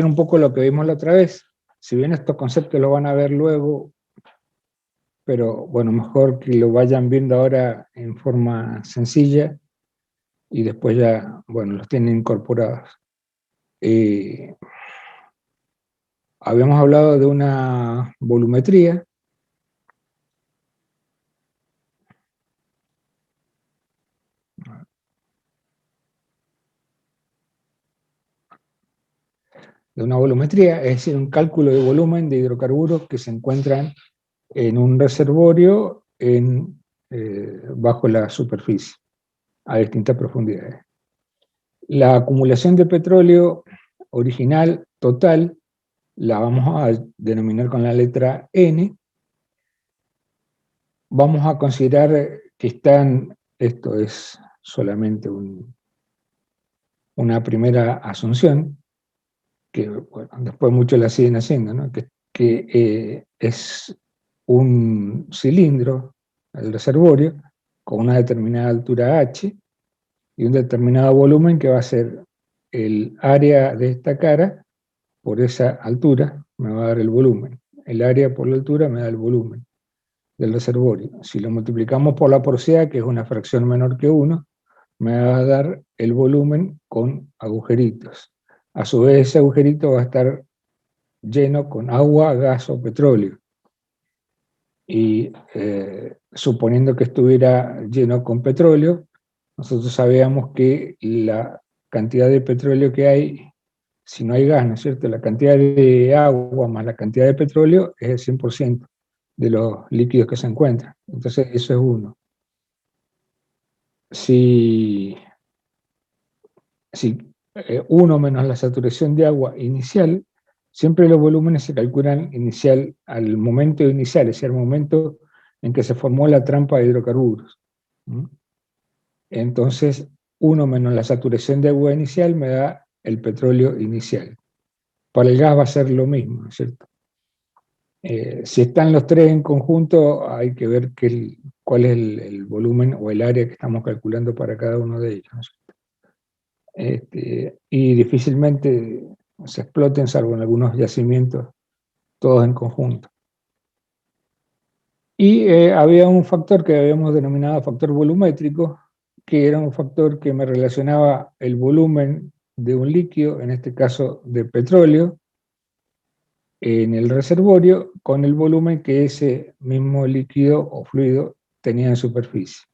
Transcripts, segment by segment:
un poco lo que vimos la otra vez. Si bien estos conceptos lo van a ver luego, pero bueno, mejor que lo vayan viendo ahora en forma sencilla y después ya, bueno, los tienen incorporados. Habíamos hablado de una volumetría, es decir, un cálculo de volumen de hidrocarburos que se encuentran en un reservorio bajo la superficie, a distintas profundidades. La acumulación de petróleo original total la vamos a denominar con la letra N. Vamos a considerar que esto es solamente una primera asunción, que bueno, después muchos la siguen haciendo, ¿no? que es un cilindro, el reservorio, con una determinada altura H y un determinado volumen que va a ser el área de esta cara por esa altura, me va a dar el volumen. El área por la altura me da el volumen del reservorio. Si lo multiplicamos por la porosidad, que es una fracción menor que 1, me va a dar el volumen con agujeritos. A su vez, ese agujerito va a estar lleno con agua, gas o petróleo. Y suponiendo que estuviera lleno con petróleo, nosotros sabíamos que la cantidad de petróleo que hay, si no hay gas, ¿no es cierto? La cantidad de agua más la cantidad de petróleo es el 100% de los líquidos que se encuentran. Entonces, eso es 1. Si 1 menos la saturación de agua inicial, siempre los volúmenes se calculan inicial, al momento inicial, es decir, al momento en que se formó la trampa de hidrocarburos. Entonces, 1 menos la saturación de agua inicial me da el petróleo inicial. Para el gas va a ser lo mismo, ¿no es cierto? Si están los tres en conjunto, hay que ver cuál es el volumen o el área que estamos calculando para cada uno de ellos, ¿no es cierto? Y difícilmente se exploten, salvo en algunos yacimientos, todos en conjunto. Y había un factor que habíamos denominado factor volumétrico, que era un factor que me relacionaba el volumen de un líquido, en este caso de petróleo, en el reservorio, con el volumen que ese mismo líquido o fluido tenía en superficie.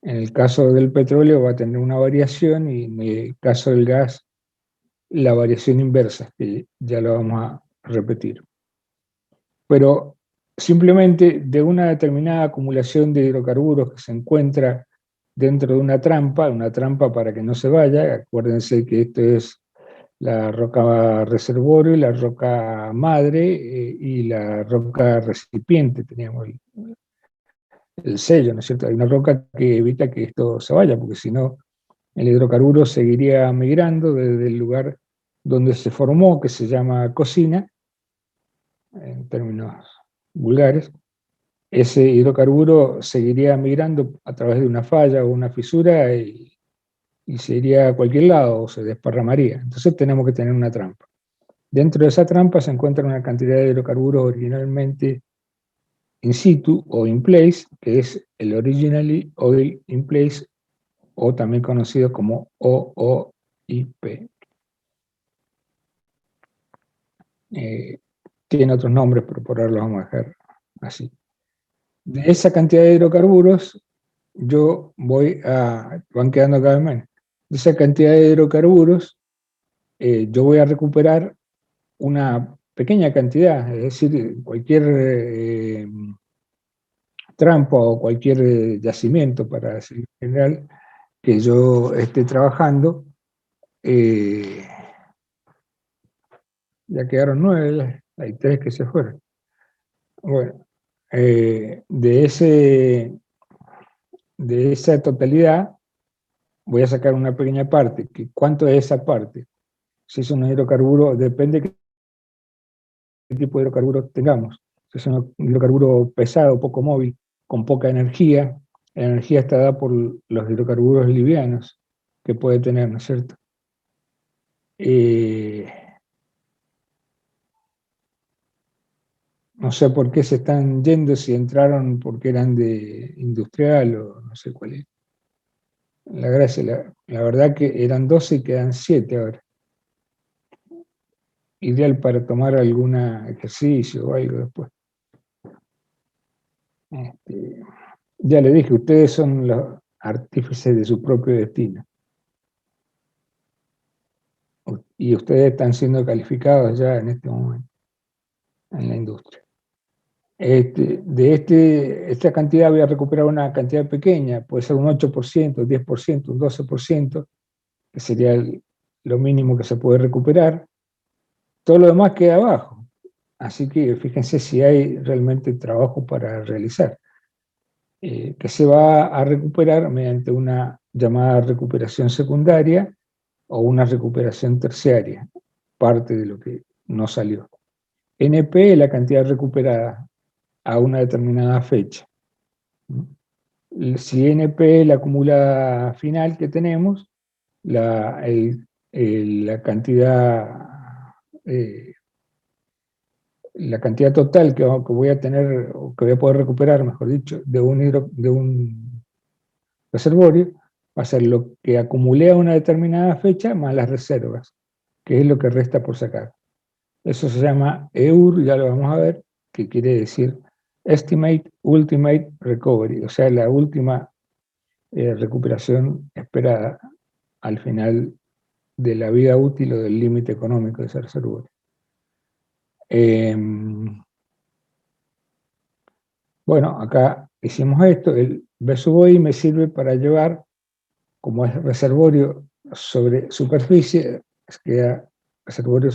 En el caso del petróleo va a tener una variación y en el caso del gas la variación inversa, que ya lo vamos a repetir. Pero simplemente de una determinada acumulación de hidrocarburos que se encuentra dentro de una trampa para que no se vaya, acuérdense que esto es la roca reservorio, la roca madre y la roca recipiente, teníamos el sello, ¿no es cierto? Hay una roca que evita que esto se vaya, porque si no, el hidrocarburo seguiría migrando desde el lugar donde se formó, que se llama cocina, en términos vulgares. Ese hidrocarburo seguiría migrando a través de una falla o una fisura y se iría a cualquier lado o se desparramaría. Entonces tenemos que tener una trampa. Dentro de esa trampa se encuentra una cantidad de hidrocarburos originalmente in situ o in place, que es el Originally Oil in Place, o también conocido como OOIP. Tiene otros nombres, pero por ahora los vamos a dejar así. De esa cantidad de hidrocarburos, van quedando cada vez menos. De esa cantidad de hidrocarburos, yo voy a recuperar una pequeña cantidad, es decir, cualquier trampa o cualquier yacimiento, para decir en general, que yo esté trabajando, ya quedaron 9, hay 3 que se fueron. Bueno, de esa totalidad voy a sacar una pequeña parte. ¿Cuánto es esa parte? Si es un hidrocarburo, depende de qué tipo de hidrocarburo tengamos. Si es un hidrocarburo pesado, poco móvil, con poca energía, la energía está dada por los hidrocarburos livianos que puede tener, ¿no es cierto? No sé por qué se están yendo, si entraron porque eran de industrial o no sé cuál es. La gracia, la verdad que eran 12 y quedan 7 ahora. Ideal para tomar algún ejercicio o algo después. Este, ya le dije, ustedes son los artífices de su propio destino. Y ustedes están siendo calificados ya en este momento en la industria. Esta cantidad voy a recuperar una cantidad pequeña, puede ser un 8%, 10%, un 12%, que sería lo mínimo que se puede recuperar. Todo lo demás queda abajo. Así que fíjense si hay realmente trabajo para realizar, que se va a recuperar mediante una llamada recuperación secundaria o una recuperación terciaria, parte de lo que no salió. NP es la cantidad recuperada a una determinada fecha. Si NP es la acumulada final que tenemos, la cantidad, eh, la cantidad total que voy a tener, o que voy a poder recuperar, mejor dicho, de un reservorio, va a ser lo que acumulé a una determinada fecha más las reservas, que es lo que resta por sacar. Eso se llama EUR, ya lo vamos a ver, que quiere decir Estimate Ultimate Recovery, o sea, la última recuperación esperada al final de la vida útil o del límite económico de ese reservorio. Bueno, acá hicimos esto, el B sub I me sirve para llevar, como es reservorio sobre superficie, queda reservorio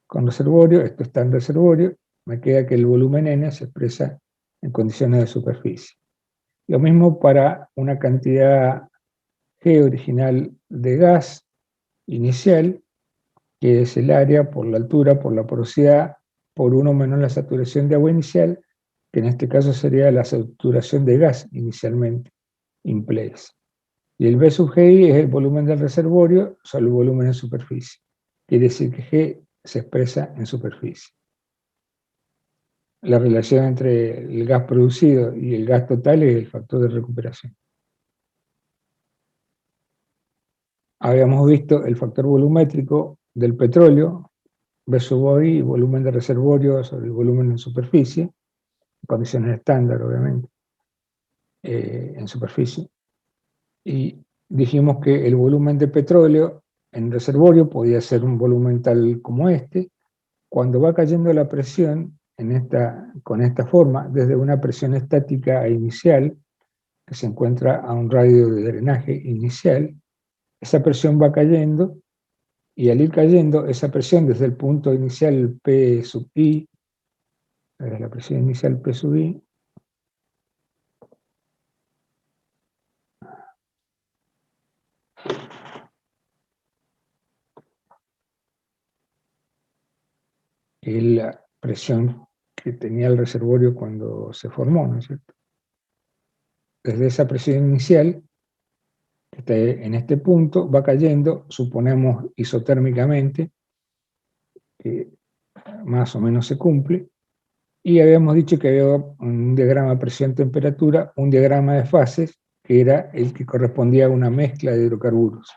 con reservorio, esto está en reservorio, me queda que el volumen N se expresa en condiciones de superficie. Lo mismo para una cantidad G original de gas inicial, que es el área por la altura, por la porosidad, por 1 menos la saturación de agua inicial, que en este caso sería la saturación de gas inicialmente, in place. Y el B sub GI es el volumen del reservorio sobre el volumen en superficie. Quiere decir que G se expresa en superficie. La relación entre el gas producido y el gas total es el factor de recuperación. Habíamos visto el factor volumétrico del petróleo, B sub I, volumen de reservorio sobre el volumen en superficie, en condiciones estándar, obviamente, en superficie. Y dijimos que el volumen de petróleo en reservorio podía ser un volumen tal como este. Cuando va cayendo la presión con esta forma, desde una presión estática inicial, que se encuentra a un radio de drenaje inicial, esa presión va cayendo, y al ir cayendo, esa presión desde el punto inicial P sub I, desde la presión inicial P sub I, que es la presión que tenía el reservorio cuando se formó, ¿no es cierto? Desde esa presión inicial, que está en este punto, va cayendo, suponemos isotérmicamente, que más o menos se cumple, y habíamos dicho que había un diagrama presión-temperatura, un diagrama de fases, que era el que correspondía a una mezcla de hidrocarburos.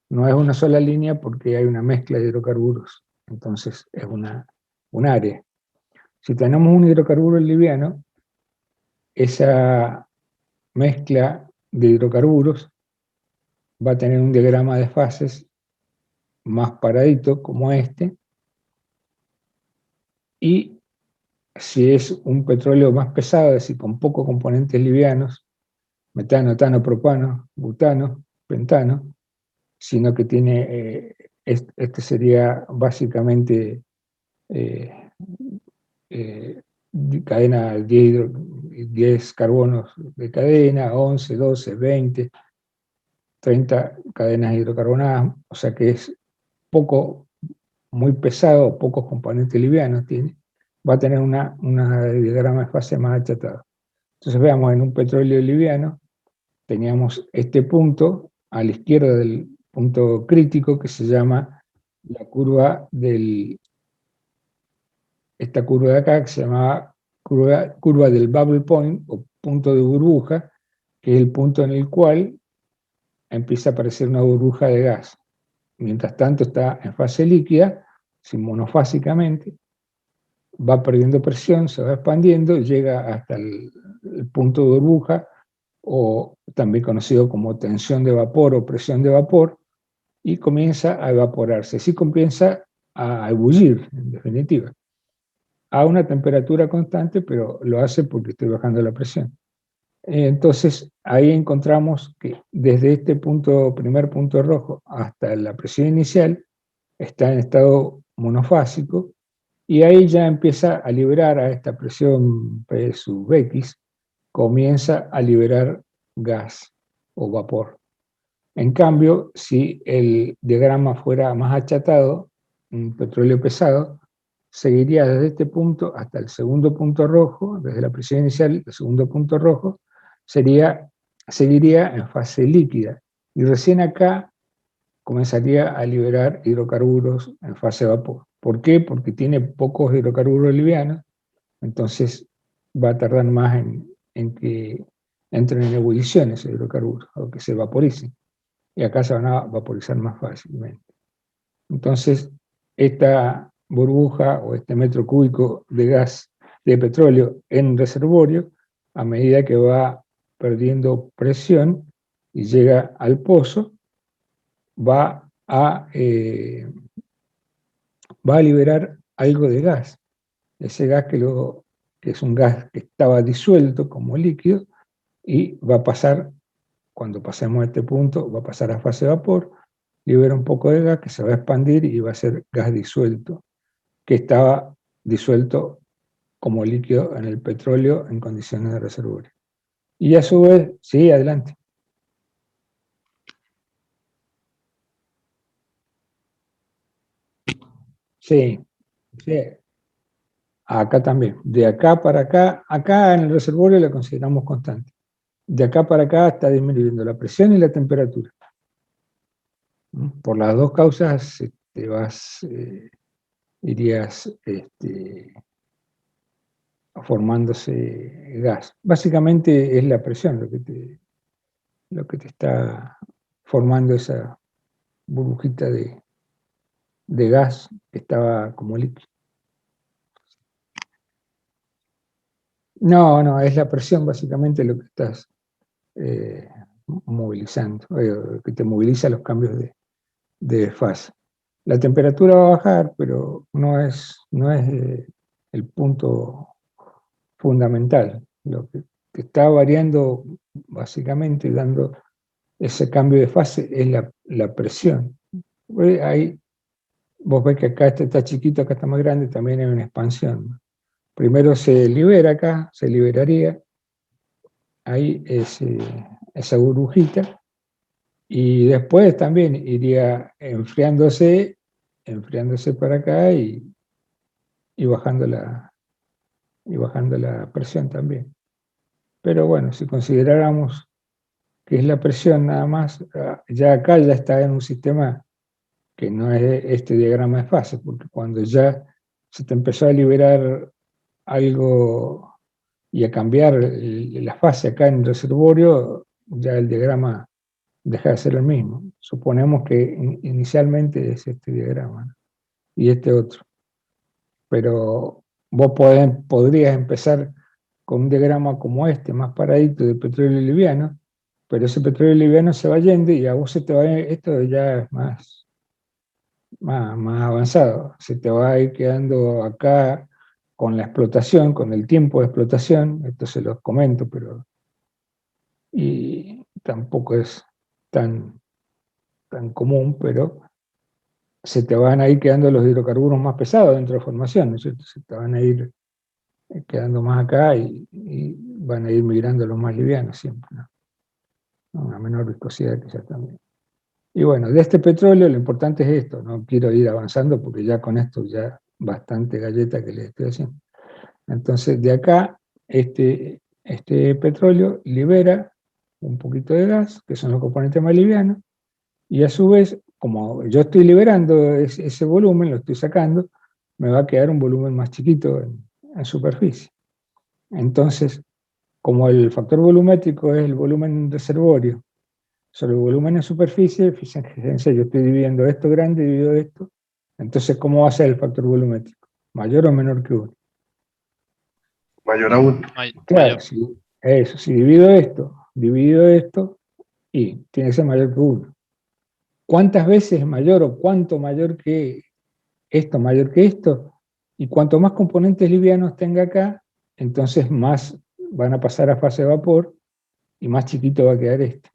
No es una sola línea porque hay una mezcla de hidrocarburos, entonces es un área. Si tenemos un hidrocarburo liviano, esa mezcla de hidrocarburos va a tener un diagrama de fases más paradito como este, y si es un petróleo más pesado, es decir, con pocos componentes livianos, metano, etano, propano, butano, pentano, sino que tiene, este sería básicamente eh, eh, cadena 10 carbonos de cadena, 11, 12, 20, 30 cadenas hidrocarbonadas, o sea que es poco, muy pesado, pocos componentes livianos tiene, va a tener una diagrama de fase más achatado. Entonces veamos, en un petróleo liviano teníamos este punto a la izquierda del punto crítico que se llama la curva del esta curva de acá, que se llamaba curva del bubble point, o punto de burbuja, que es el punto en el cual empieza a aparecer una burbuja de gas. Mientras tanto está en fase líquida, monofásicamente, va perdiendo presión, se va expandiendo, llega hasta el punto de burbuja, o también conocido como tensión de vapor o presión de vapor, y comienza a evaporarse. Así comienza a ebullir, en definitiva, a una temperatura constante, pero lo hace porque estoy bajando la presión. Entonces, ahí encontramos que desde este primer punto rojo hasta la presión inicial, está en estado monofásico, y ahí ya empieza a liberar a esta presión P sub X, comienza a liberar gas o vapor. En cambio, si el diagrama fuera más achatado, un petróleo pesado, seguiría desde este punto hasta el segundo punto rojo, desde la presión inicial, el segundo punto rojo, seguiría en fase líquida. Y recién acá comenzaría a liberar hidrocarburos en fase vapor. ¿Por qué? Porque tiene pocos hidrocarburos livianos, entonces va a tardar más en que entren en ebullición esos hidrocarburos, o que se vaporicen. Y acá se van a vaporizar más fácilmente. Entonces, esta burbuja o este metro cúbico de gas de petróleo en reservorio, a medida que va perdiendo presión y llega al pozo, va a, va a liberar algo de gas. Ese gas que es un gas que estaba disuelto como líquido, y va a pasar, cuando pasemos a este punto, va a pasar a fase vapor, libera un poco de gas que se va a expandir y va a ser gas disuelto, que estaba disuelto como líquido en el petróleo en condiciones de reservorio. Y a su vez, sí, adelante. Sí, sí, acá también. De acá para acá en el reservorio la consideramos constante. De acá para acá está disminuyendo la presión y la temperatura. Por las dos causas irías formándose gas. Básicamente es la presión lo que te está formando esa burbujita de gas que estaba como líquido. No, no, es la presión básicamente lo que estás eh, movilizando, que te moviliza los cambios de fase. La temperatura va a bajar, pero no es el punto fundamental. Lo que está variando, básicamente, dando ese cambio de fase, es la presión. Ahí, vos ves que acá este está chiquito, acá está más grande, también hay una expansión. Primero se libera acá, se liberaría ahí esa burbujita, y después también iría enfriándose para acá, y bajando la presión también. Pero bueno, si consideráramos que es la presión nada más, ya acá ya está en un sistema que no es este diagrama de fase, porque cuando ya se te empezó a liberar algo y a cambiar la fase acá en el reservorio, ya el diagrama deja de ser el mismo. Suponemos que inicialmente es este diagrama, ¿no? Y este otro. Pero vos podrías empezar con un diagrama como este, más paradito, de petróleo liviano, pero ese petróleo liviano se va yendo y a vos se te va a ir, esto ya es más avanzado, se te va a ir quedando acá con la explotación, con el tiempo de explotación, esto se los comento, pero y tampoco es tan común, pero se te van a ir quedando los hidrocarburos más pesados dentro de la formación, ¿no es cierto? Se te van a ir quedando más acá, y van a ir migrando los más livianos siempre, ¿no? Una menor viscosidad quizás también. Y bueno, de este petróleo lo importante es esto, no quiero ir avanzando porque ya con esto ya bastante galleta que les estoy haciendo. Entonces de acá, este petróleo libera un poquito de gas, que son los componentes más livianos, y a su vez, como yo estoy liberando ese volumen, lo estoy sacando, me va a quedar un volumen más chiquito en superficie. Entonces, como el factor volumétrico es el volumen reservorio sobre el volumen en superficie, fíjense, yo estoy dividiendo esto grande, dividido esto, entonces, ¿cómo va a ser el factor volumétrico? ¿Mayor o menor que 1? Mayor a 1. Claro, si dividido esto, y tiene que ser mayor que 1. ¿Cuántas veces es mayor o cuánto mayor que esto? Y cuanto más componentes livianos tenga acá, entonces más van a pasar a fase de vapor y más chiquito va a quedar este.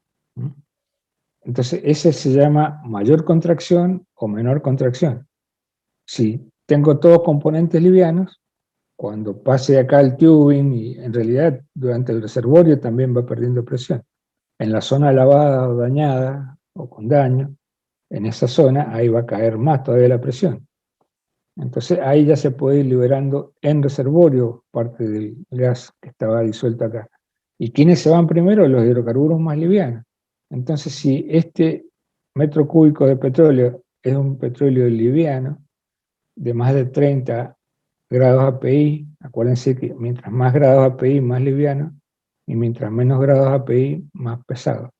Entonces, ese se llama mayor contracción o menor contracción. Si tengo todos componentes livianos, cuando pase acá el tubing, y en realidad durante el reservorio también va perdiendo presión. En la zona lavada o dañada o con daño, en esa zona ahí va a caer más todavía la presión. Entonces ahí ya se puede ir liberando en reservorio parte del gas que estaba disuelto acá. ¿Y quiénes se van primero? Los hidrocarburos más livianos. Entonces si este metro cúbico de petróleo es un petróleo liviano, de más de 30 grados API, acuérdense que mientras más grados API, más liviano, y mientras menos grados API, más pesado.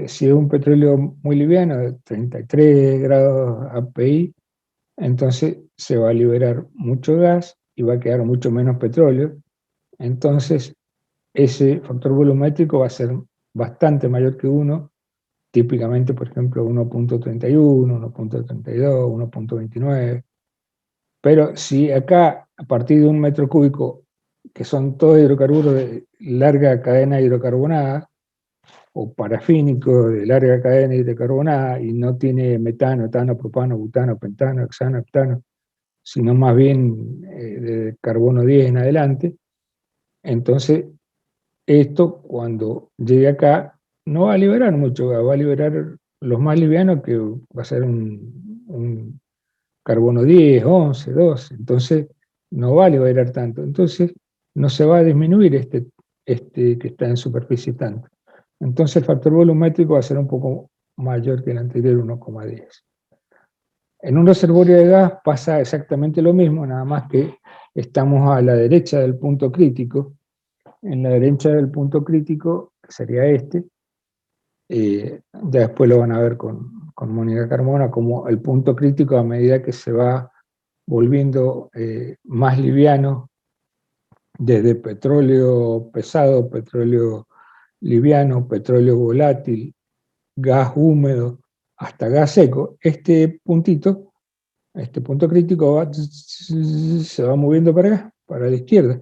Si es un petróleo muy liviano, de 33 grados API, entonces se va a liberar mucho gas y va a quedar mucho menos petróleo. Entonces, ese factor volumétrico va a ser bastante mayor que 1, típicamente, por ejemplo, 1.31, 1.32, 1.29. Pero si acá, a partir de un metro cúbico, que son todos hidrocarburos de larga cadena hidrocarbonada, o parafínico de larga cadena hidrocarbonada, y no tiene metano, etano, propano, butano, pentano, hexano, heptano, sino más bien de carbono 10 en adelante, entonces esto cuando llegue acá no va a liberar mucho gas, va a liberar los más livianos, que va a ser un carbono 10, 11, 12, entonces no va a liberar tanto, entonces no se va a disminuir este que está en superficie tanto. Entonces el factor volumétrico va a ser un poco mayor que el anterior, 1,10. En un reservorio de gas pasa exactamente lo mismo, nada más que estamos a la derecha del punto crítico. En la derecha del punto crítico, que sería este, ya después lo van a ver con Mónica Carmona, como el punto crítico a medida que se va volviendo más liviano, desde petróleo pesado, petróleo liviano, petróleo volátil, gas húmedo, hasta gas seco. Este punto crítico se va moviendo para acá, para la izquierda,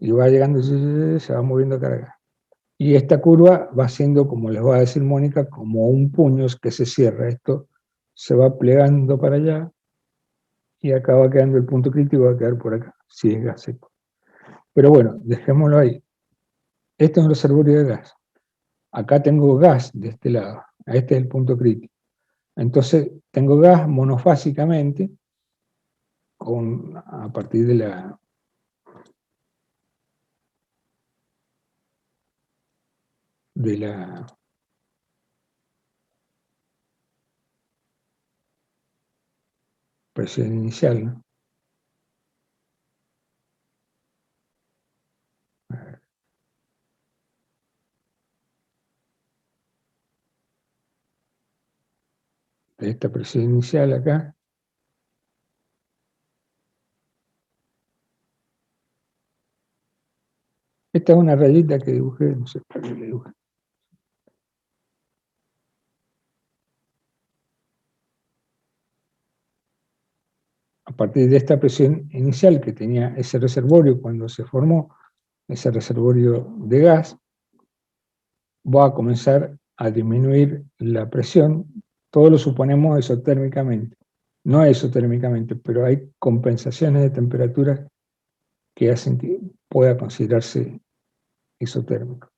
y va llegando, se va moviendo para acá. Y esta curva va siendo, como les va a decir Mónica, como un puño que se cierra. Esto se va plegando para allá y acá va quedando el punto crítico, va a quedar por acá, si es gas seco. Pero bueno, dejémoslo ahí. Este es un reservorio de gas. Acá tengo gas de este lado. Este es el punto crítico. Entonces tengo gas monofásicamente a partir de la presión inicial, ¿no? De esta presión inicial acá. Esta es una rayita que dibujé, no sé para qué le dibujé. A partir de esta presión inicial que tenía ese reservorio cuando se formó, ese reservorio de gas, va a comenzar a disminuir la presión. Todo lo suponemos exotérmicamente. No exotérmicamente, pero hay compensaciones de temperatura que hacen que pueda considerarse isotérmico.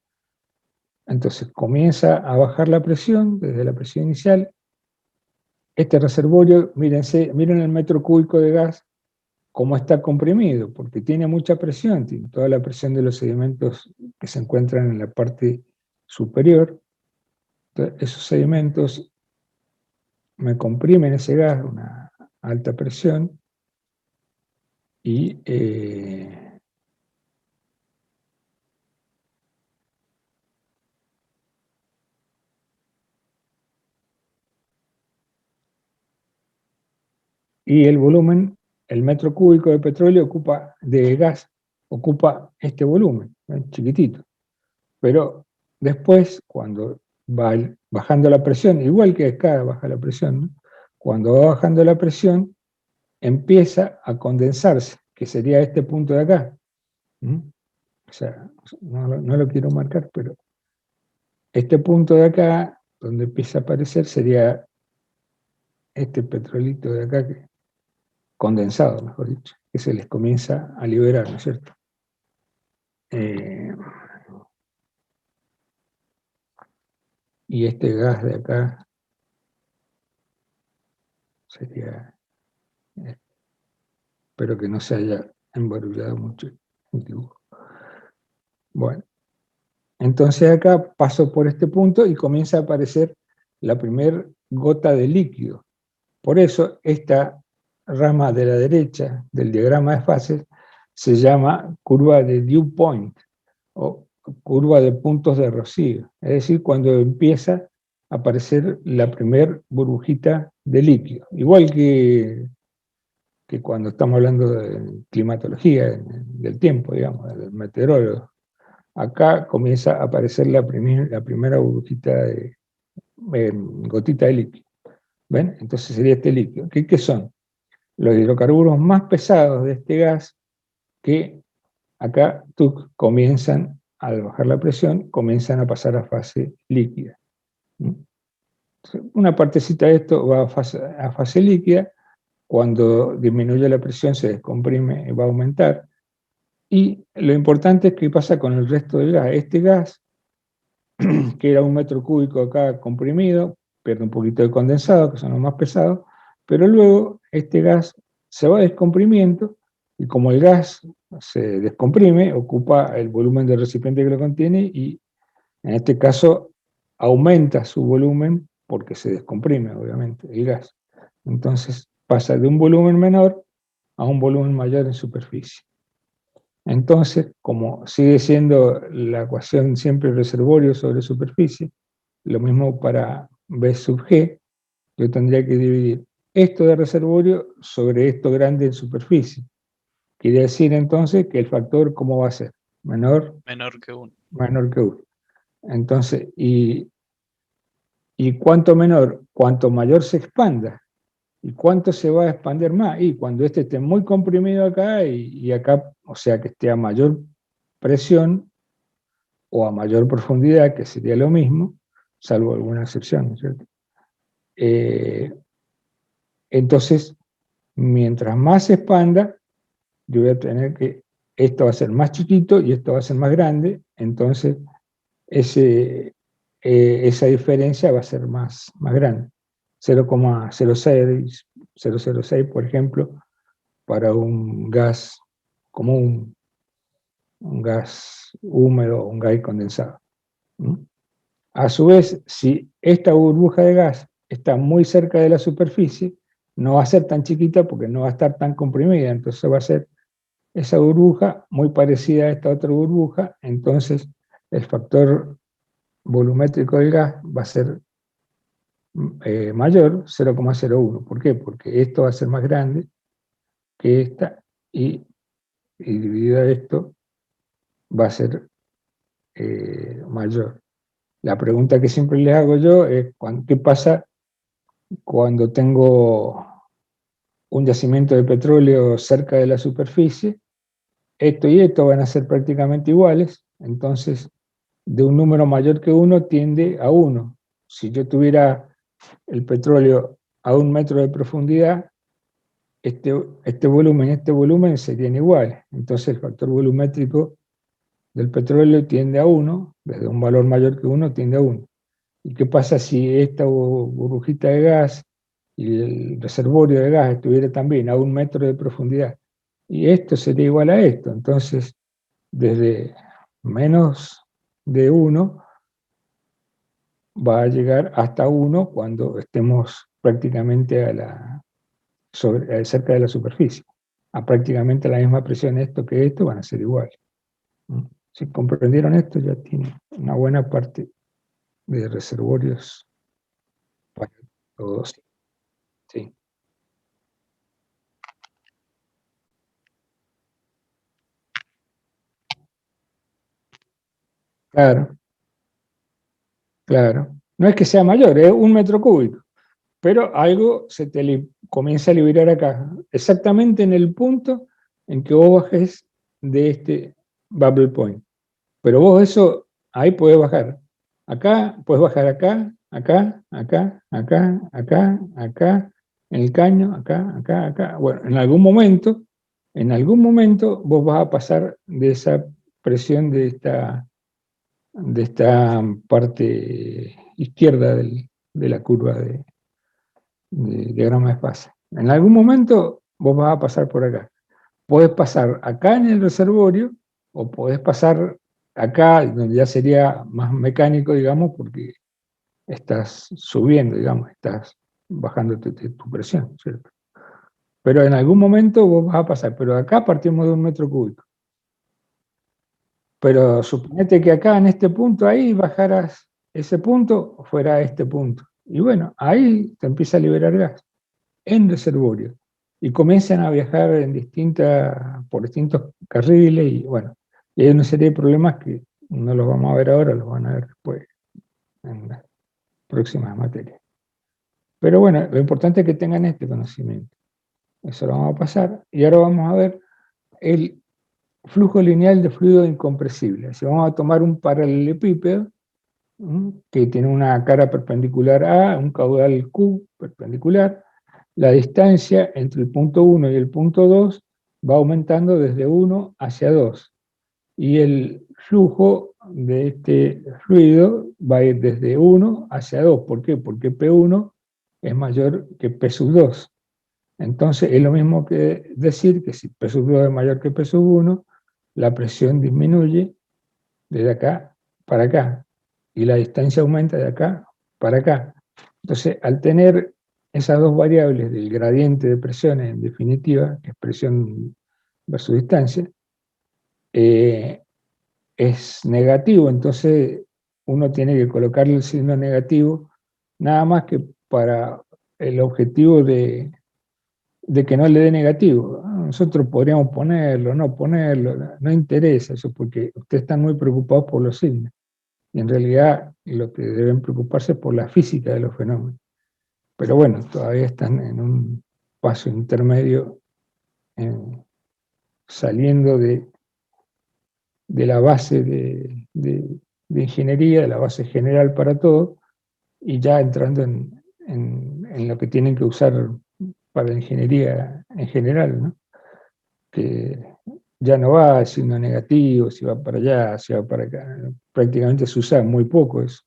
Entonces comienza a bajar la presión desde la presión inicial. Este reservorio, miren el metro cúbico de gas, cómo está comprimido, porque tiene mucha presión, tiene toda la presión de los sedimentos que se encuentran en la parte superior. Entonces, esos sedimentos me comprimen ese gas a una alta presión, Y y el volumen, el metro cúbico de petróleo de gas, ocupa este volumen, chiquitito. Pero después, cuando va bajando la presión, igual que acá baja la presión, ¿no? Cuando va bajando la presión, empieza a condensarse, que sería este punto de acá. ¿Mm? O sea, no lo quiero marcar, pero este punto de acá, donde empieza a aparecer, sería este petrolito de acá, condensado, mejor dicho, que se les comienza a liberar, ¿no es cierto? Y este gas de acá sería, espero que no se haya embarullado mucho el dibujo. Bueno, entonces acá paso por este punto y comienza a aparecer la primera gota de líquido. Por eso esta rama de la derecha del diagrama de fases se llama curva de dew point o curva de puntos de rocío. Es decir, cuando empieza a aparecer la primera burbujita de líquido. Igual que cuando estamos hablando de climatología, del tiempo, digamos, del meteorólogo. Acá comienza a aparecer la primera burbujita gotita de líquido. ¿Ven? Entonces sería este líquido. ¿Qué son? Los hidrocarburos más pesados de este gas que acá comienzan, al bajar la presión, comienzan a pasar a fase líquida. Una partecita de esto va a fase líquida. Cuando disminuye la presión se descomprime, va a aumentar. Y lo importante es qué pasa con el resto del gas. Este gas, que era 1 metro cúbico acá comprimido, pierde un poquito de condensado, que son los más pesados, pero luego este gas se va descomprimiendo y como el gas se descomprime, ocupa el volumen del recipiente que lo contiene y en este caso aumenta su volumen porque se descomprime, obviamente, el gas. Entonces pasa de un volumen menor a un volumen mayor en superficie. Entonces, como sigue siendo la ecuación siempre reservorio sobre superficie, lo mismo para B sub G, yo tendría que dividir esto de reservorio sobre esto grande en superficie. Quiere decir entonces que el factor, ¿cómo va a ser? Menor que 1. Menor que 1. Entonces, ¿y cuánto menor? Cuanto mayor se expanda. ¿Y cuánto se va a expandir más? Y cuando este esté muy comprimido acá y acá, o sea, que esté a mayor presión o a mayor profundidad, que sería lo mismo, salvo alguna excepción, ¿no es cierto? Entonces, mientras más se expanda, yo voy a tener que, esto va a ser más chiquito y esto va a ser más grande, entonces esa diferencia va a ser más grande. 0,06, por ejemplo, para un gas común, un gas húmedo, un gas condensado. A su vez, si esta burbuja de gas está muy cerca de la superficie, no va a ser tan chiquita porque no va a estar tan comprimida, entonces va a ser esa burbuja muy parecida a esta otra burbuja, entonces el factor volumétrico del gas va a ser mayor, 0,01. ¿Por qué? Porque esto va a ser más grande que esta y dividido esto va a ser mayor. La pregunta que siempre les hago yo es ¿qué pasa cuando tengo un yacimiento de petróleo cerca de la superficie? Esto y esto van a ser prácticamente iguales, entonces de un número mayor que 1 tiende a 1. Si yo tuviera el petróleo a 1 metro de profundidad, este volumen serían iguales. Entonces el factor volumétrico del petróleo tiende a 1, desde un valor mayor que 1 tiende a 1. ¿Y qué pasa si esta burbujita de gas y el reservorio de gas estuviera también a 1 metro de profundidad? Y esto sería igual a esto. Entonces, desde menos de 1 va a llegar hasta 1 cuando estemos prácticamente cerca de la superficie. a prácticamente la misma presión esto que esto, van a ser iguales. Si comprendieron esto, ya tienen una buena parte de reservorios para todos. Sí. Claro, claro. No es que sea mayor, es 1 metro cúbico, pero algo se te comienza a liberar acá, exactamente en el punto en que vos bajes de este bubble point. Pero vos eso, ahí podés bajar. Acá, podés bajar acá, acá, acá, acá, acá, acá, en el caño, acá, acá, acá. Bueno, en algún momento vos vas a pasar de esa presión de esta parte izquierda de la curva de diagrama de fase. En algún momento vos vas a pasar por acá. Podés pasar acá en el reservorio o podés pasar acá, donde ya sería más mecánico, digamos, porque estás subiendo, digamos, estás bajando tu presión, ¿cierto? Pero en algún momento vos vas a pasar, pero acá partimos de 1 metro cúbico. Pero suponete que acá en este punto, ahí bajaras ese punto, fuera este punto. Y bueno, ahí te empieza a liberar gas en reservorio. Y comienzan a viajar por distintos carriles y bueno, y hay una serie de problemas que no los vamos a ver ahora, los van a ver después en las próximas materias. Pero bueno, lo importante es que tengan este conocimiento. Eso lo vamos a pasar. Y ahora vamos a ver el flujo lineal de fluido incompresible. Así vamos a tomar un paralelepípedo que tiene una cara perpendicular A, un caudal Q perpendicular. La distancia entre el punto 1 y el punto 2 va aumentando desde 1 hacia 2. Y el flujo de este fluido va a ir desde 1 hacia 2. ¿Por qué? Porque P1 es mayor que P2. Entonces es lo mismo que decir que si P2 es mayor que P1, la presión disminuye desde acá para acá y la distancia aumenta de acá para acá. Entonces, al tener esas dos variables del gradiente de presiones, en definitiva, que es presión versus distancia, es negativo, entonces uno tiene que colocarle el signo negativo nada más que para el objetivo de que no le dé negativo. Nosotros podríamos ponerlo, no ponerlo, no interesa eso, porque ustedes están muy preocupados por los signos. Y en realidad lo que deben preocuparse es por la física de los fenómenos. Pero bueno, todavía están en un paso intermedio, saliendo de la base de ingeniería, de la base general para todo, y ya entrando en lo que tienen que usar para la ingeniería en general, ¿no? Que ya no va a signo negativo, si va para allá, si va para acá. Prácticamente se usa muy poco eso.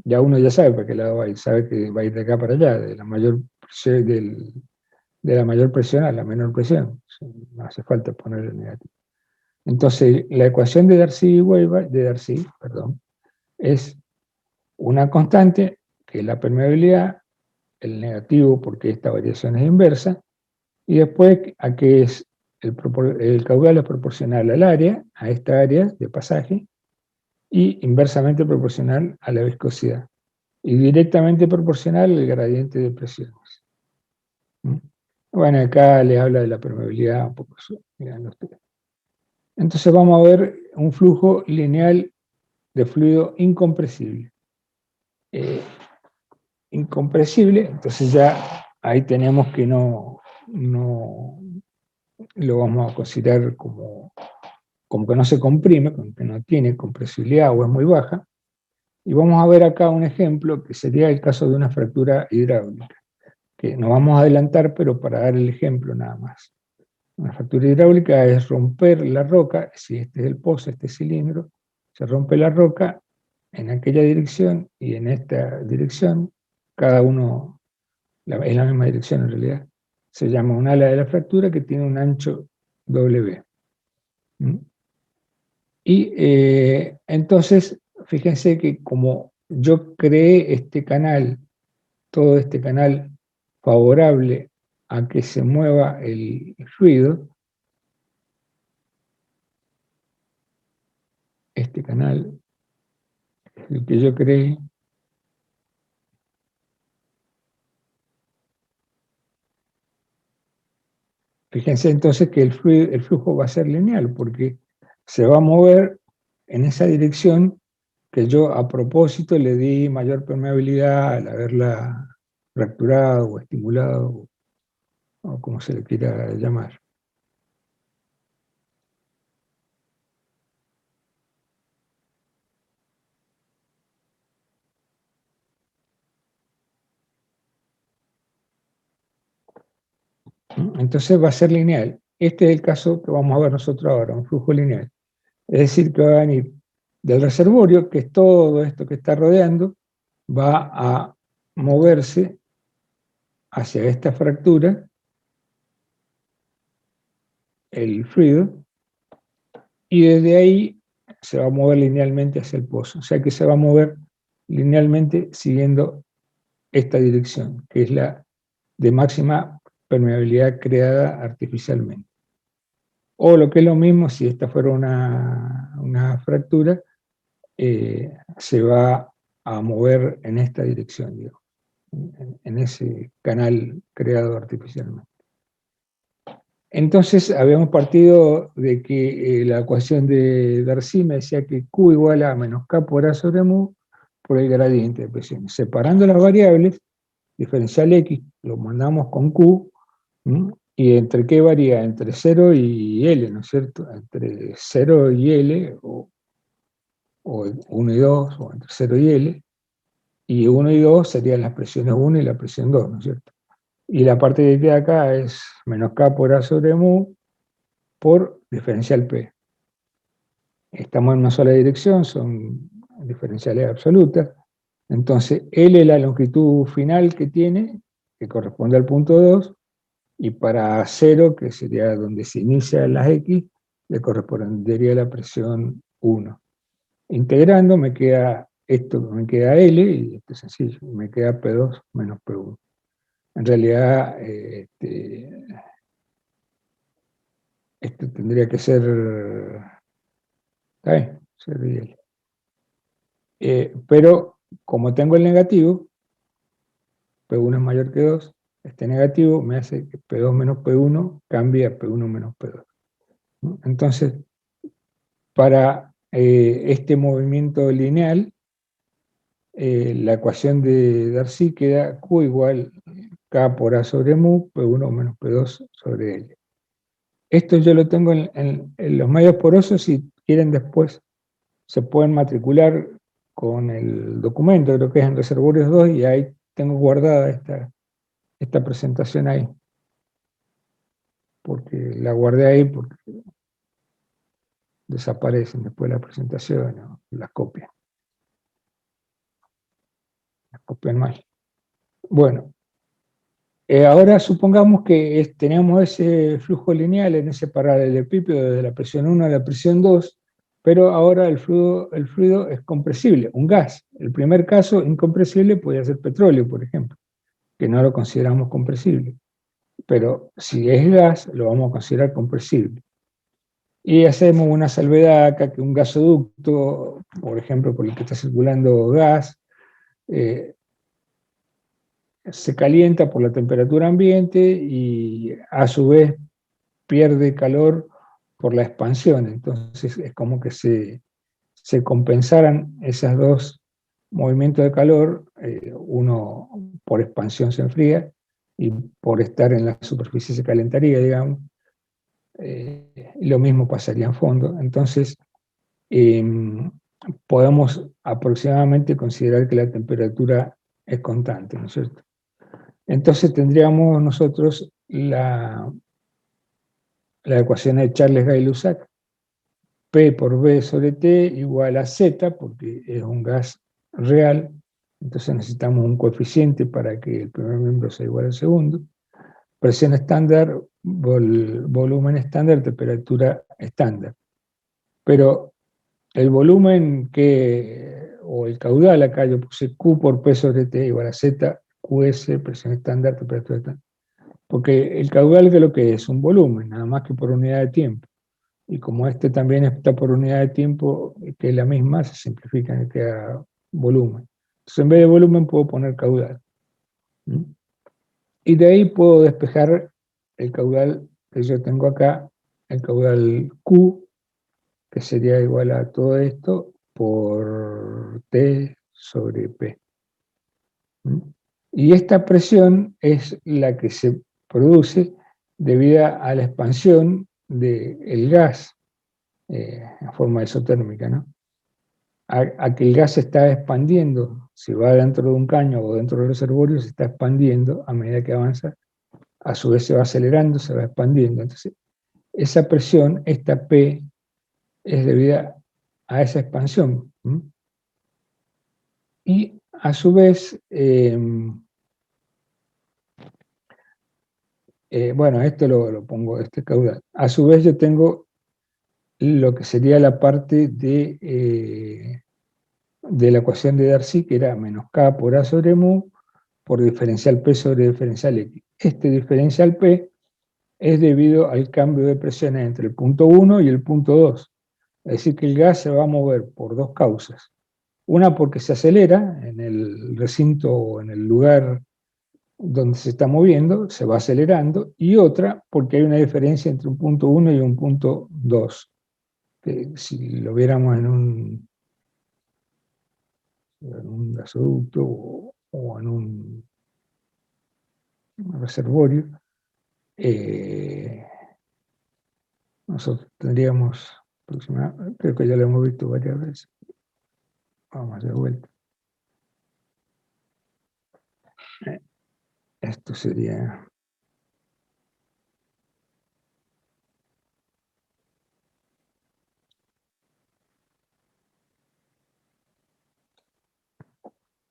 Ya uno ya sabe para qué lado va a ir, sabe que va a ir de acá para allá, de la mayor presión, de la mayor presión a la menor presión. No hace falta ponerle negativo. Entonces, la ecuación de Darcy, perdón, es una constante, que es la permeabilidad, el negativo porque esta variación es inversa, y después a que es el caudal es proporcional al área, a esta área de pasaje, y inversamente proporcional a la viscosidad, y directamente proporcional al gradiente de presiones. Bueno, acá les habla de la permeabilidad un poco, miren ustedes. Entonces vamos a ver un flujo lineal de fluido incompresible. Incompresible, entonces ya ahí tenemos que no lo vamos a considerar como que no se comprime, como que no tiene compresibilidad o es muy baja. Y vamos a ver acá un ejemplo que sería el caso de una fractura hidráulica, que nos vamos a adelantar, pero para dar el ejemplo nada más. Una fractura hidráulica es romper la roca, si este es el pozo, este cilindro, se rompe la roca en aquella dirección y en esta dirección, cada uno es la misma dirección en realidad, se llama un ala de la fractura que tiene un ancho W. Y entonces, fíjense que como yo creé este canal, todo este canal favorable a que se mueva el fluido, este canal, el que yo creé, fíjense entonces que el flujo va a ser lineal, porque se va a mover en esa dirección que yo a propósito le di mayor permeabilidad al haberla fracturado o estimulado, o como se le quiera llamar. Entonces va a ser lineal. Este es el caso que vamos a ver nosotros ahora, un flujo lineal. Es decir, que va a venir del reservorio, que es todo esto que está rodeando, va a moverse hacia esta fractura, el fluido, y desde ahí se va a mover linealmente hacia el pozo. O sea que se va a mover linealmente siguiendo esta dirección, que es la de máxima permeabilidad creada artificialmente. O lo que es lo mismo, si esta fuera una fractura, se va a mover en esta dirección, digamos, en ese canal creado artificialmente. Entonces habíamos partido de que la ecuación de Darcy me decía que Q igual a menos K por A sobre mu por el gradiente de presión. Separando las variables, diferencial X lo mandamos con Q, ¿m? Y entre qué varía, entre 0 y L, ¿no es cierto? Entre 0 y L, o 1 y 2, o entre 0 y L, y 1 y 2 serían las presiones 1 y la presión 2, ¿no es cierto? Y la parte que queda acá es menos K por A sobre mu por diferencial P. Estamos en una sola dirección, son diferenciales absolutas. Entonces, L es la longitud final que tiene, que corresponde al punto 2, y para 0, que sería donde se inician las X, le correspondería la presión 1. Integrando me queda esto, me queda L, y esto es sencillo, me queda P2 menos P1. En realidad, esto tendría que ser, ¿está bien? Ser L. Pero como tengo el negativo, P1 es mayor que 2, este negativo me hace que P2 menos P1 cambie a P1 menos P2. ¿No? Entonces, para este movimiento lineal, la ecuación de Darcy queda Q igual K por A sobre mu, P1 menos P2 sobre L. Esto yo lo tengo en los medios porosos, si quieren después se pueden matricular con el documento, creo que es en Reservorios 2, y ahí tengo guardada esta presentación ahí. Porque la guardé ahí porque desaparecen después de la presentación, ¿no? Las copian mal. Bueno, ahora supongamos que tenemos ese flujo lineal en ese paralelepípedo desde la presión 1 a la presión 2, pero ahora el fluido es compresible, un gas. El primer caso incompresible podría ser petróleo, por ejemplo, que no lo consideramos compresible. Pero si es gas, lo vamos a considerar compresible. Y hacemos una salvedad acá, que un gasoducto, por ejemplo, por el que está circulando gas, se calienta por la temperatura ambiente y a su vez pierde calor por la expansión. Entonces es como que se compensaran esos dos movimientos de calor, uno por expansión se enfría y por estar en la superficie se calentaría, digamos. Lo mismo pasaría en fondo. Entonces, podemos aproximadamente considerar que la temperatura es constante, ¿no es cierto? Entonces tendríamos nosotros la ecuación de Charles-Gay-Lussac, P por B sobre T igual a Z, porque es un gas real, entonces necesitamos un coeficiente para que el primer miembro sea igual al segundo. Presión estándar, volumen estándar, temperatura estándar. Pero el volumen o el caudal, acá yo puse Q por P sobre T igual a Z, QS, presión estándar, temperatura estándar. Porque el caudal, ¿qué es lo que es? Un volumen, nada más que por unidad de tiempo. Y como este también está por unidad de tiempo, que es la misma, se simplifica y queda volumen. Entonces, en vez de volumen puedo poner caudal. ¿Mm? Y de ahí puedo despejar el caudal que yo tengo acá, el caudal Q, que sería igual a todo esto por T sobre P. ¿Mm? Y esta presión es la que se produce debido a la expansión del gas en forma isotérmica, ¿no? A que el gas se está expandiendo, si va dentro de un caño o dentro del reservorio, se está expandiendo a medida que avanza, a su vez se va acelerando, se va expandiendo. Entonces, esa presión, esta P, es debida a esa expansión. ¿Mm? Y a su vez, bueno, esto lo pongo, este caudal. A su vez yo tengo lo que sería la parte de la ecuación de Darcy, que era menos K por A sobre mu, por diferencial P sobre diferencial X. Este diferencial P es debido al cambio de presiones entre el punto 1 y el punto 2. Es decir, que el gas se va a mover por dos causas. Una porque se acelera en el recinto o en el lugar donde se está moviendo, se va acelerando, y otra porque hay una diferencia entre un punto 1 y un punto 2. Que si lo viéramos en un gasoducto o en un reservorio, nosotros tendríamos aproximadamente, creo que ya lo hemos visto varias veces, vamos de vuelta. Esto sería,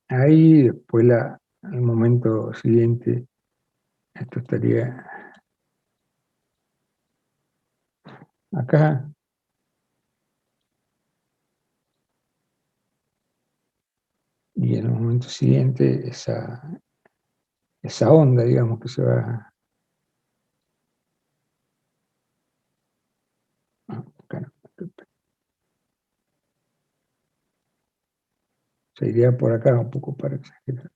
ahí después el momento siguiente, esto estaría acá, y en el momento siguiente esa onda, digamos, que se va, acá no, se iría por acá un poco para exagerar.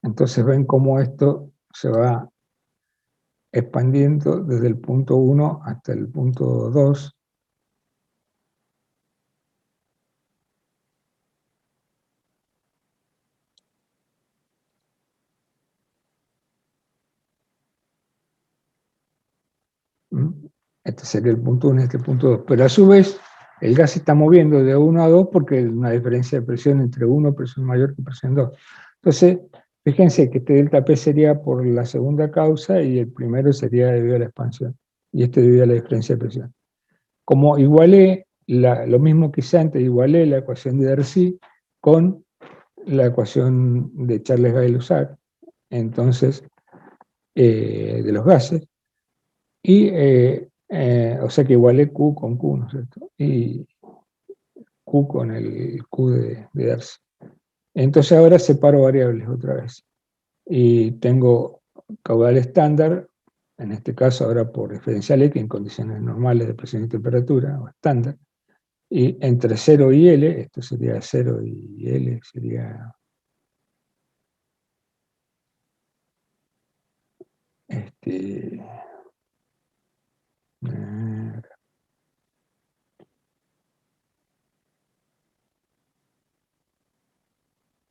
Entonces ven cómo esto se va expandiendo desde el punto 1 hasta el punto 2. Este sería el punto 1 y este punto 2. Pero a su vez, el gas se está moviendo de 1 a 2 porque hay una diferencia de presión entre 1, presión mayor, que presión 2. Entonces, fíjense que este delta P sería por la segunda causa y el primero sería debido a la expansión. Y este debido a la diferencia de presión. Como igualé, lo mismo que hice antes, igualé la ecuación de Darcy con la ecuación de Charles-Gay-Lussac, entonces, de los gases, y o sea que igualé Q con Q, ¿no es cierto? Y Q con el Q de Darcy. Entonces ahora separo variables otra vez. Y tengo caudal estándar, en este caso ahora por diferencial X en condiciones normales de presión y temperatura, o estándar, y entre 0 y L, esto sería 0 y L, sería este, eh,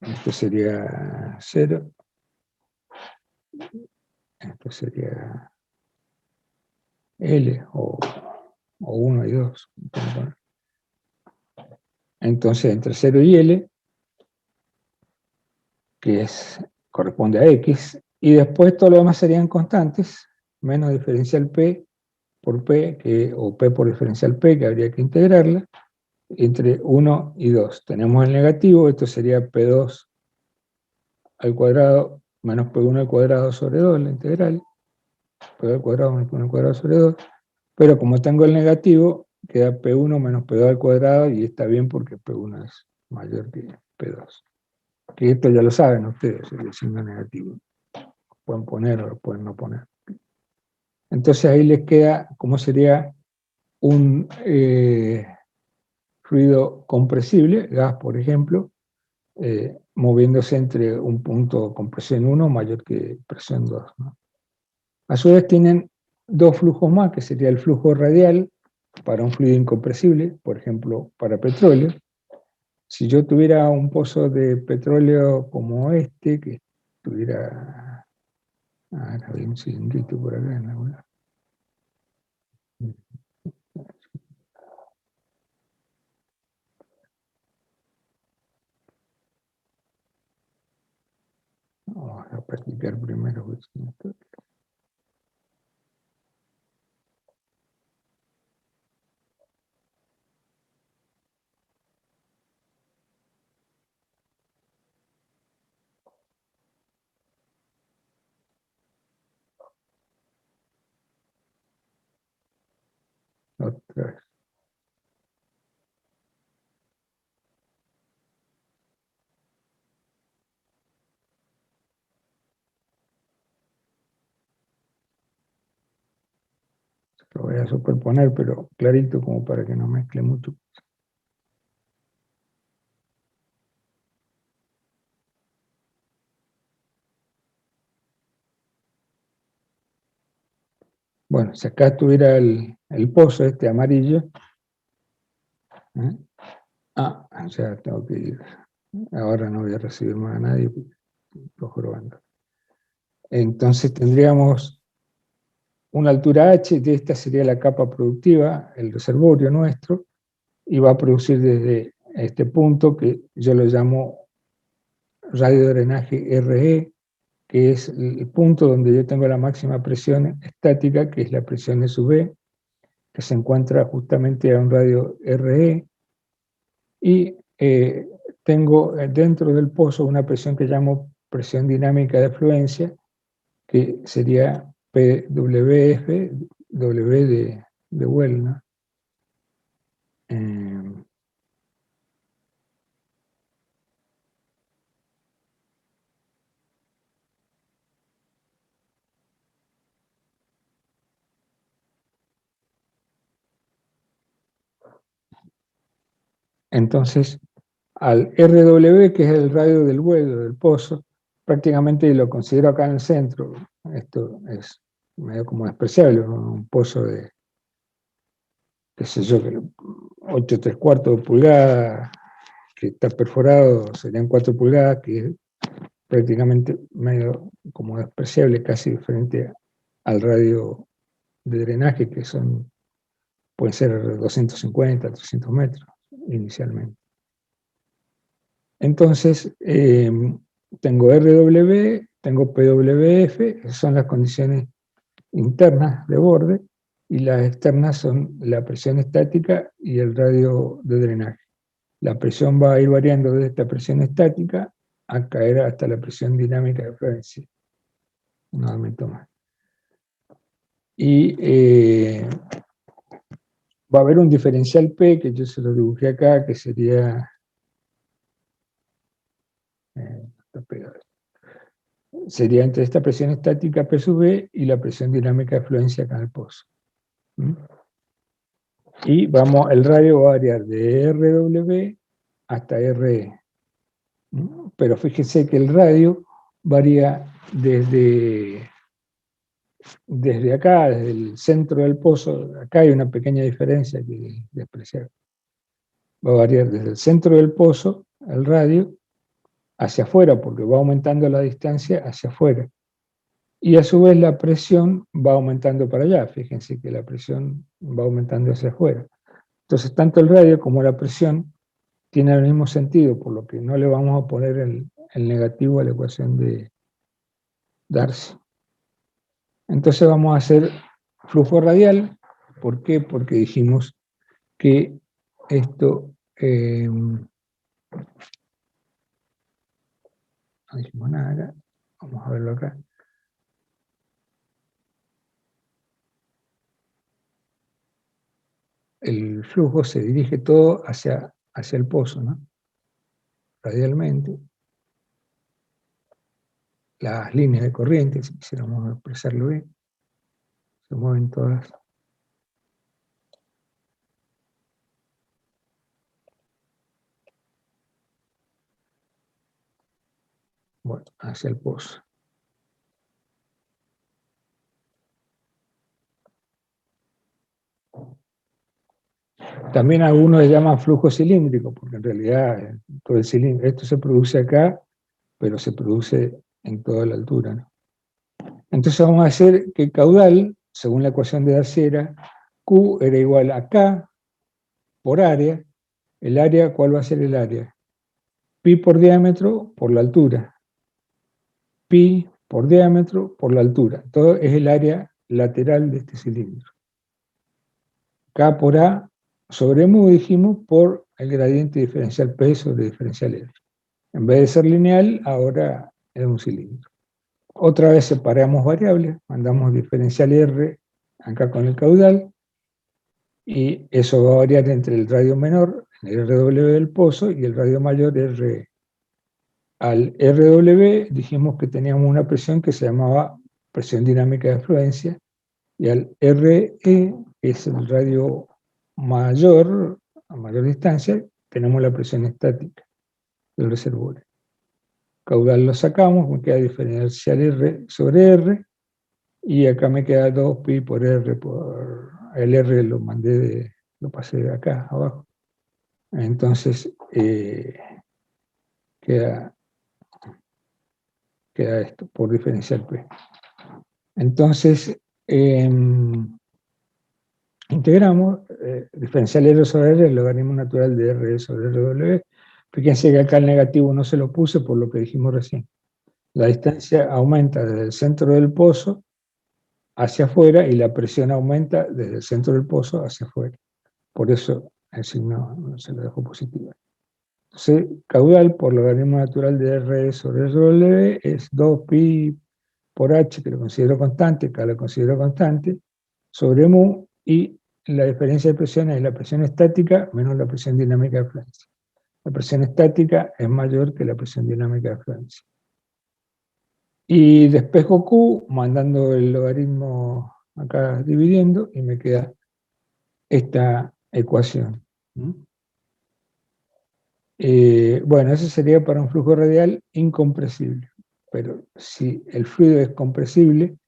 esto sería 0, esto sería L o 1 y 2. Entonces, entre 0 y L, corresponde a X, y después todo lo demás serían constantes, menos diferencial P por P, o P por diferencial P, que habría que integrarla, entre 1 y 2. Tenemos el negativo, esto sería P2 al cuadrado menos P1 al cuadrado sobre 2, la integral, P al cuadrado menos P1 al cuadrado sobre 2, pero como tengo el negativo, queda P1 menos P2 al cuadrado, y está bien porque P1 es mayor que P2. Que esto ya lo saben ustedes, el signo negativo. Pueden poner o lo pueden no poner. Entonces ahí les queda cómo sería un fluido compresible, gas por ejemplo, moviéndose entre un punto con presión 1 mayor que presión 2, ¿no? A su vez tienen dos flujos más, que sería el flujo radial para un fluido incompresible, por ejemplo, para petróleo. Si yo tuviera un pozo de petróleo como este, que tuviera... había un cilindrito por acá en alguna. Vamos a practicar primero. Otra vez. Lo voy a superponer, pero clarito como para que no mezcle mucho. Bueno, si acá tuviera el pozo este amarillo, ¿eh? O sea, tengo que ir. Ahora no voy a recibir más a nadie, estoy jorobando. Entonces tendríamos una altura H, de esta sería la capa productiva, el reservorio nuestro, y va a producir desde este punto que yo lo llamo radio de drenaje RE, que es el punto donde yo tengo la máxima presión estática, que es la presión E sub B, que se encuentra justamente a un radio RE, y tengo dentro del pozo una presión que llamo presión dinámica de fluencia, que sería PWF, W de Well, ¿no? Entonces, al RW, que es el radio del vuelo del pozo, prácticamente lo considero acá en el centro. Esto es medio como despreciable, ¿no? Un pozo de, qué sé yo, 8 3/4 pulgadas, que está perforado, serían 4 pulgadas, que es prácticamente medio como despreciable, casi diferente al radio de drenaje, que pueden ser 250, 300 metros inicialmente. Entonces, tengo RW, tengo PWF, esas son las condiciones internas de borde, y las externas son la presión estática y el radio de drenaje. La presión va a ir variando desde esta presión estática a caer hasta la presión dinámica de fluencia. Un aumento más. Y va a haber un diferencial P, que yo se lo dibujé acá, que sería... sería entre esta presión estática P sub B y la presión dinámica de fluencia acá en el pozo. Y el radio va a variar de RW hasta RE. Pero fíjense que el radio varía desde acá, desde el centro del pozo. Acá hay una pequeña diferencia que es despreciable. Va a variar desde el centro del pozo, el radio, hacia afuera, porque va aumentando la distancia hacia afuera. Y a su vez la presión va aumentando para allá. Fíjense que la presión va aumentando hacia afuera. Entonces, tanto el radio como la presión tienen el mismo sentido, por lo que no le vamos a poner el negativo a la ecuación de Darcy. Entonces vamos a hacer flujo radial. ¿Por qué? Porque dijimos que esto... no dijimos nada acá. Vamos a verlo acá. el flujo se dirige todo hacia el pozo, ¿no? Radialmente. Las líneas de corriente, si quisiéramos expresarlo bien, se mueven todas. Bueno, hacia el pozo. También algunos le llaman flujo cilíndrico, porque en realidad todo el cilindro, esto se produce acá, pero se produce en toda la altura, ¿no? Entonces vamos a hacer que el caudal, según la ecuación de Darciera, Q era igual a K por área. El área, ¿cuál va a ser el área? Pi por diámetro por la altura. Pi por diámetro por la altura. Todo es el área lateral de este cilindro. K por A sobre mu, dijimos, por el gradiente diferencial P sobre diferencial R. En vez de ser lineal, ahora es un cilindro. Otra vez separamos variables, mandamos diferencial R acá con el caudal, y eso va a variar entre el radio menor, el RW del pozo, y el radio mayor, RE. Al RW dijimos que teníamos una presión que se llamaba presión dinámica de afluencia, y al RE, que es el radio mayor, a mayor distancia, tenemos la presión estática del reservorio. Caudal lo sacamos, me queda diferencial R sobre R, y acá me queda 2pi por R por... El R lo lo pasé de acá abajo. Entonces, queda esto, por diferencial P. Entonces, integramos diferencial R sobre R, el logaritmo natural de R sobre RW. Fíjense que acá el negativo no se lo puse por lo que dijimos recién. La distancia aumenta desde el centro del pozo hacia afuera y la presión aumenta desde el centro del pozo hacia afuera. Por eso el signo no se lo dejo positivo. Entonces, caudal por logaritmo natural de R sobre RW es 2pi por h, que lo considero constante, K lo considero constante, sobre mu, y la diferencia de presión es la presión estática menos la presión dinámica de afluencia. La presión estática es mayor que la presión dinámica de afluencia. Y despejo Q, mandando el logaritmo acá dividiendo, y me queda esta ecuación. Bueno, eso sería para un flujo radial incompresible. Pero si el fluido es compresible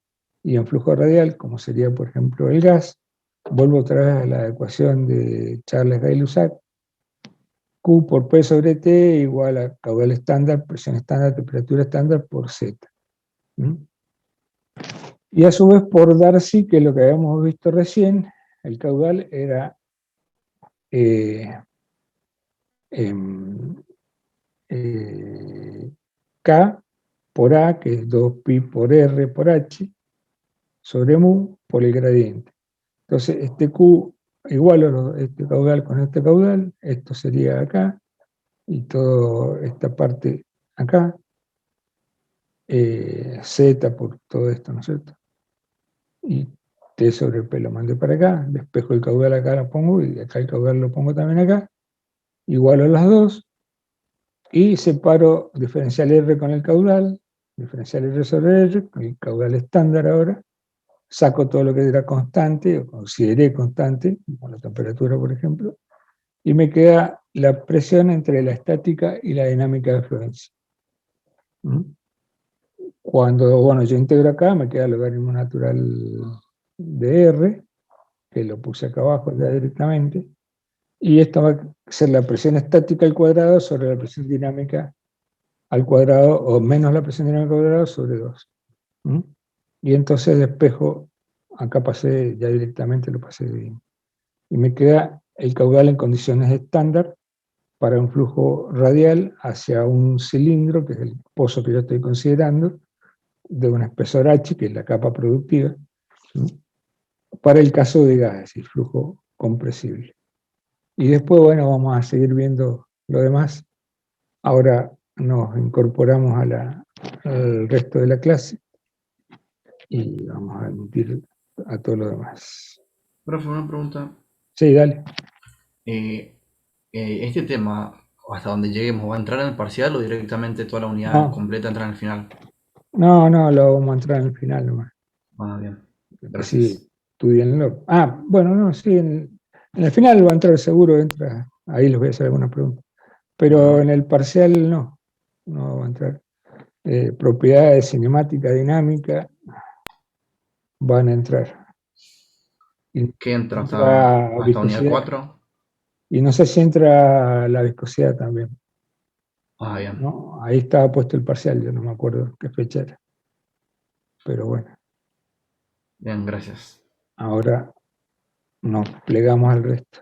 y en flujo radial, como sería por ejemplo el gas, vuelvo otra vez a la ecuación de Charles-Gay-Lussac, Q por P sobre T igual a caudal estándar, presión estándar, temperatura estándar por Z. Y a su vez por Darcy, que es lo que habíamos visto recién, el caudal era K por A, que es 2pi por R por H, sobre mu por el gradiente. Entonces, este Q igual este caudal con este caudal, esto sería acá, y toda esta parte acá, Z por todo esto, ¿no es cierto? Y T sobre P lo mandé para acá, despejo el caudal acá, lo pongo, y acá el caudal lo pongo también acá, igualo las dos, y separo diferencial R con el caudal, diferencial R sobre R, con el caudal estándar ahora, saco todo lo que era constante, o consideré constante, como la temperatura, por ejemplo, y me queda la presión entre la estática y la dinámica de afluencia. Cuando, bueno, yo integro acá, me queda el logaritmo natural de R, que lo puse acá abajo ya directamente, y esto va a ser la presión estática al cuadrado sobre la presión dinámica al cuadrado, o menos la presión dinámica al cuadrado sobre 2. Y entonces despejo, acá pasé ya directamente, lo pasé bien. Y me queda el caudal en condiciones estándar para un flujo radial hacia un cilindro, que es el pozo que yo estoy considerando, de un espesor H, que es la capa productiva, para el caso de gas, es decir, flujo compresible. Y después, bueno, vamos a seguir viendo lo demás. Ahora nos incorporamos al resto de la clase y vamos a emitir a todo lo demás. Profe, una pregunta. Sí, dale. Eh, este tema, hasta donde lleguemos, ¿va a entrar en el parcial o directamente toda la unidad No, completa entra en el final? no, lo vamos a entrar en el final nomás. Ah, bien. Así, Gracias. estudienlo. Ah, bueno, no, sí, en el final va a entrar seguro, entra. Ahí les voy a hacer algunas preguntas. Pero en Bueno, el parcial no va a entrar. Propiedades cinemática dinámica van a entrar. Y ¿qué entra entra hasta unidad viscosidad. 4? Y no sé si entra la viscosidad también, Ah, bien. ¿no? Ahí estaba puesto el parcial, yo no me acuerdo qué fecha era. Pero bueno, Bien, gracias. ahora nos plegamos al resto.